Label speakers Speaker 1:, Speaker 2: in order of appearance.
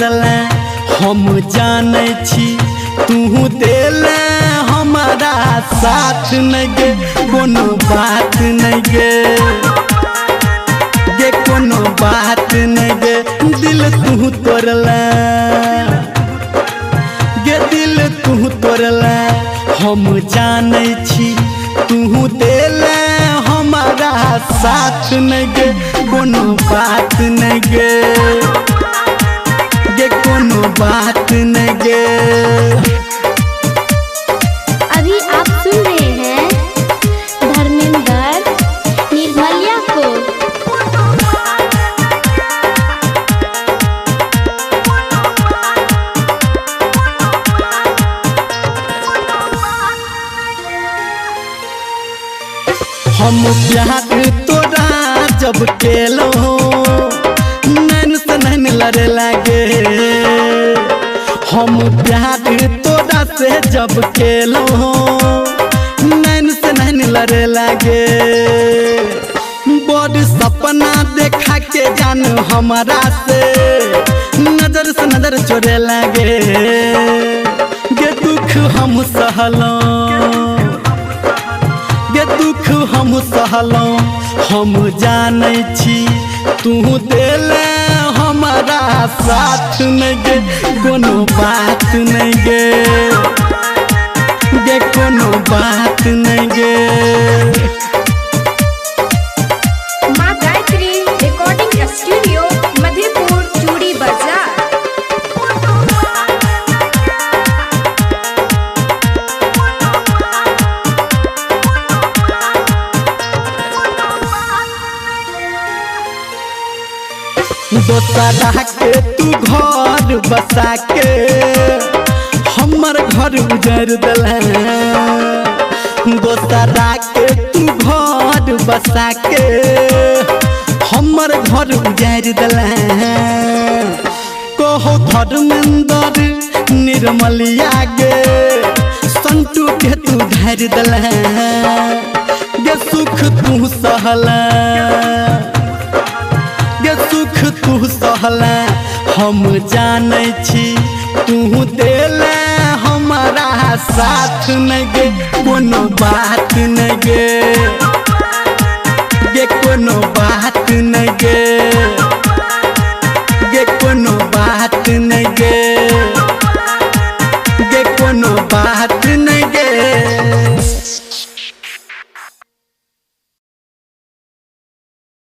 Speaker 1: तोड़ले हम जाने छी तू देले हमारा साथ नहीं गे कोनो बात नहीं गे कोनो बात नहीं गे दिल तू तोड़ले गे दिल तू तोड़ले हम जाने छी तू देले हमारा साथ नहीं गे कोनो बात नहीं गे कोनो बात नहीं गे।
Speaker 2: अभी आप सुन रहे हैं धर्मेंद्र निर्मलिया को।
Speaker 1: हम प्यार तोरा जब केलो नैन से नैन लड़े लागे हम प्यार तोरा से जब केलो नैन से नैन लड़े लागे बड़ सपना देखा के जान हमारा से नजर से नजर चोरे लागे गे दुख हम सहलो गे दुख हम सहलो हम जाने छी तू देले हमारा साथ नहीं गे कोनो बात नहीं गे कोनो बात नहीं गे।
Speaker 3: माँ गायत्री रिकॉर्डिंग स्टूडियो मधेपुर चूड़ी बाजार।
Speaker 1: दोसरा के तू घर बसा के हमर घर उजर दले दोसरा के तू घर बसा के हमर घर उजर दले कहो धर्मेंद्र निर्मलिया गे संतू के तू धर दले गे सुख तू सहला गे सुख तू सहला हम जाने छी तू देले हमारा साथ नहीं गे कोनो बात नहीं